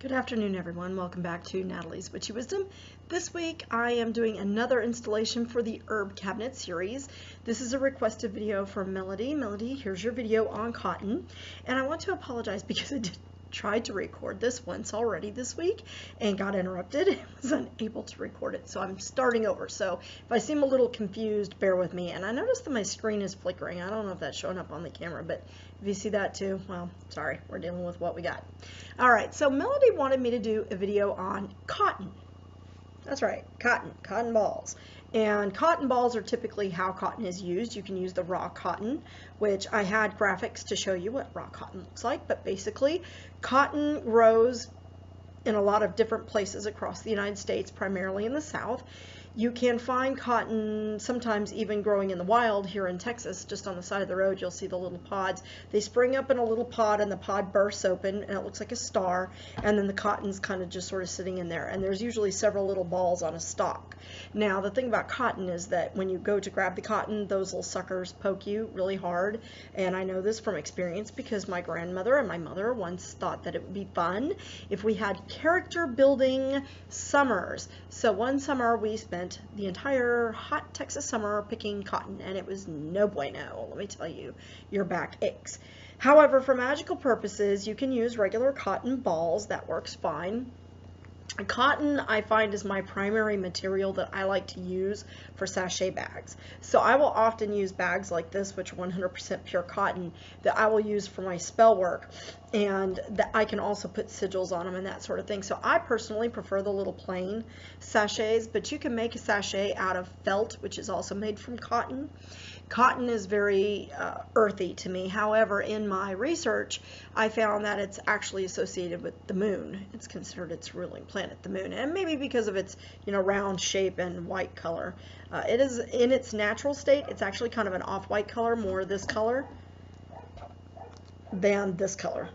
Good afternoon, everyone. Welcome back to Natalie's Witchy Wisdom. This week I am doing another installation for the Herb Cabinet series. This is a requested video from Melody. Melody, here's your video on cotton. And I want to apologize because I tried to record this once already this week and got interrupted and was unable to record it. So I'm starting over. So if I seem a little confused, bear with me. And I noticed that my screen is flickering. I don't know if that's showing up on the camera, but if you see that too, well, sorry, we're dealing with what we got. All right, so Melody wanted me to do a video on cotton. That's right, cotton balls. And cotton balls are typically how cotton is used. You can use the raw cotton, which I had graphics to show you what raw cotton looks like. But basically, cotton grows in a lot of different places across the United States, primarily in the South. You can find cotton sometimes even growing in the wild here in Texas. Just on the side of the road, you'll see the little pods. They spring up in a little pod and the pod bursts open and it looks like a star, and then the cotton's kind of just sort of sitting in there, and there's usually several little balls on a stalk. Now the thing about cotton is that when you go to grab the cotton, those little suckers poke you really hard, and I know this from experience because my grandmother and my mother once thought that it would be fun if we had character building summers. So one summer we spent the entire hot Texas summer picking cotton, and it was no bueno. Let me tell you, your back aches. However, for magical purposes, you can use regular cotton balls. That works fine. Cotton, I find, is my primary material that I like to use for sachet bags. So I will often use bags like this, which are 100% pure cotton, that I will use for my spell work, and that I can also put sigils on them and that sort of thing. So I personally prefer the little plain sachets, but you can make a sachet out of felt, which is also made from cotton. Cotton is very earthy to me. However, in my research, I found that it's actually associated with the moon. It's considered its ruling planet, the moon, and maybe because of its, round shape and white color. It is in its natural state. It's actually kind of an off-white color, more this color than this color.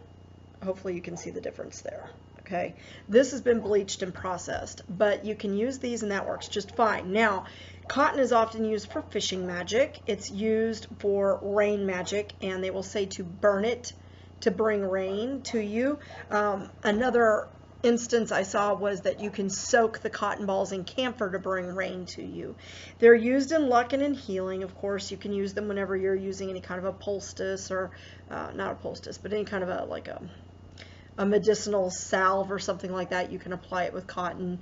Hopefully you can see the difference there. Okay, this has been bleached and processed, but you can use these and that works just fine. Now, cotton is often used for fishing magic. It's used for rain magic, and they will say to burn it to bring rain to you. Another instance I saw was that you can soak the cotton balls in camphor to bring rain to you. They're used in luck and in healing. Of course, you can use them whenever you're using any kind of a poultice, or not a poultice, but any kind of a medicinal salve or something like that. You can apply it with cotton.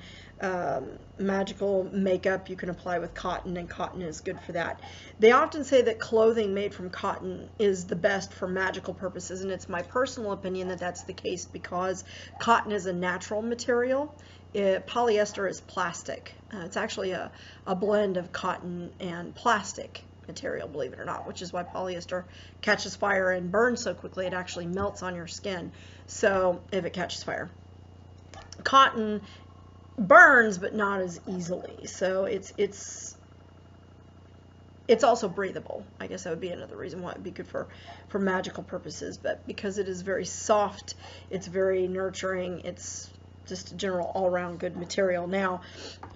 Magical makeup you can apply with cotton, and cotton is good for that. They often say that clothing made from cotton is the best for magical purposes, and it's my personal opinion that that's the case because cotton is a natural material. Polyester is plastic. It's actually a blend of cotton and plastic material, believe it or not, which is why polyester catches fire and burns so quickly. It actually melts on your skin, so if it catches fire. Cotton burns, but not as easily, so it's also breathable. I guess that would be another reason why it would be good for magical purposes, but because it is very soft, it's very nurturing, it's just a general all-around good material. Now,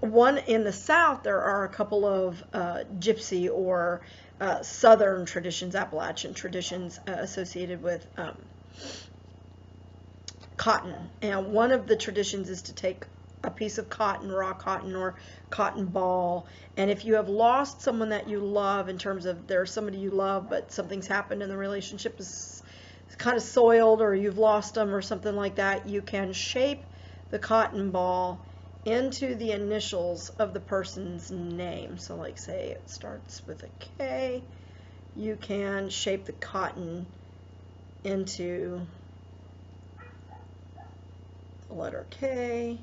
one in the South, there are a couple of gypsy or Southern traditions, Appalachian traditions associated with cotton. And one of the traditions is to take a piece of cotton, raw cotton or cotton ball, and if you have lost someone that you love, in terms of there's somebody you love but something's happened and the relationship is kind of soiled, or you've lost them or something like that, you can shape the cotton ball into the initials of the person's name. So like, say it starts with a K, you can shape the cotton into the letter K,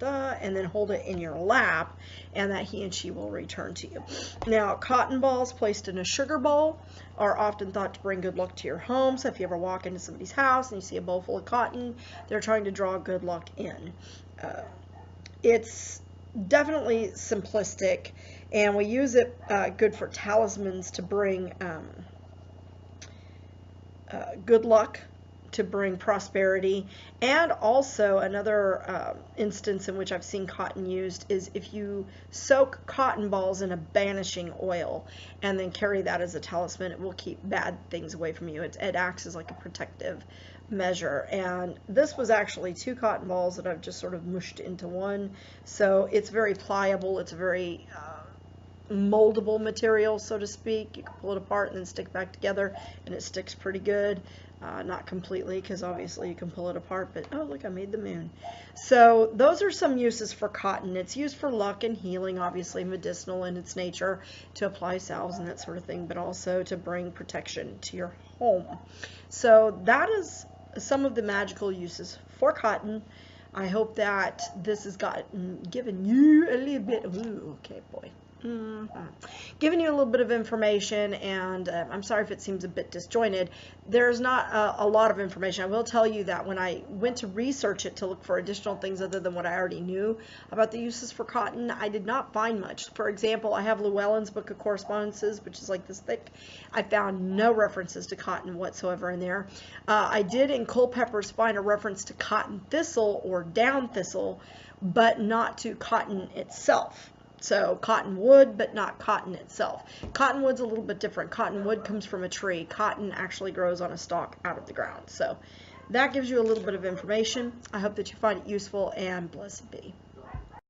and then hold it in your lap, and that he and she will return to you. Now, cotton balls placed in a sugar bowl are often thought to bring good luck to your home. So if you ever walk into somebody's house and you see a bowl full of cotton, they're trying to draw good luck in. It's definitely simplistic, and we use it good for talismans to bring good luck to bring prosperity. And also another instance in which I've seen cotton used is if you soak cotton balls in a banishing oil and then carry that as a talisman, it will keep bad things away from you. It acts as like a protective measure. And this was actually 2 cotton balls that I've just sort of mushed into one. So it's very pliable. It's a very moldable material, so to speak. You can pull it apart and then stick it back together, and it sticks pretty good. Not completely, because obviously you can pull it apart, but oh look, I made the moon. So those are some uses for cotton. It's used for luck and healing, obviously medicinal in its nature, to apply salves and that sort of thing, but also to bring protection to your home. So that is some of the magical uses for cotton. I hope that this has given you a little bit, ooh, okay boy. Giving you a little bit of information, and I'm sorry if it seems a bit disjointed. There's not a lot of information. I will tell you that when I went to research it to look for additional things other than what I already knew about the uses for cotton, I did not find much. For example, I have Llewellyn's Book of Correspondences, which is like this thick. I found no references to cotton whatsoever in there. I did in Culpeper's find a reference to cotton thistle or down thistle, but not to cotton itself. So cottonwood, but not cotton itself. Cottonwood's a little bit different. Cottonwood comes from a tree. Cotton actually grows on a stalk out of the ground. So that gives you a little bit of information. I hope that you find it useful, and blessed be.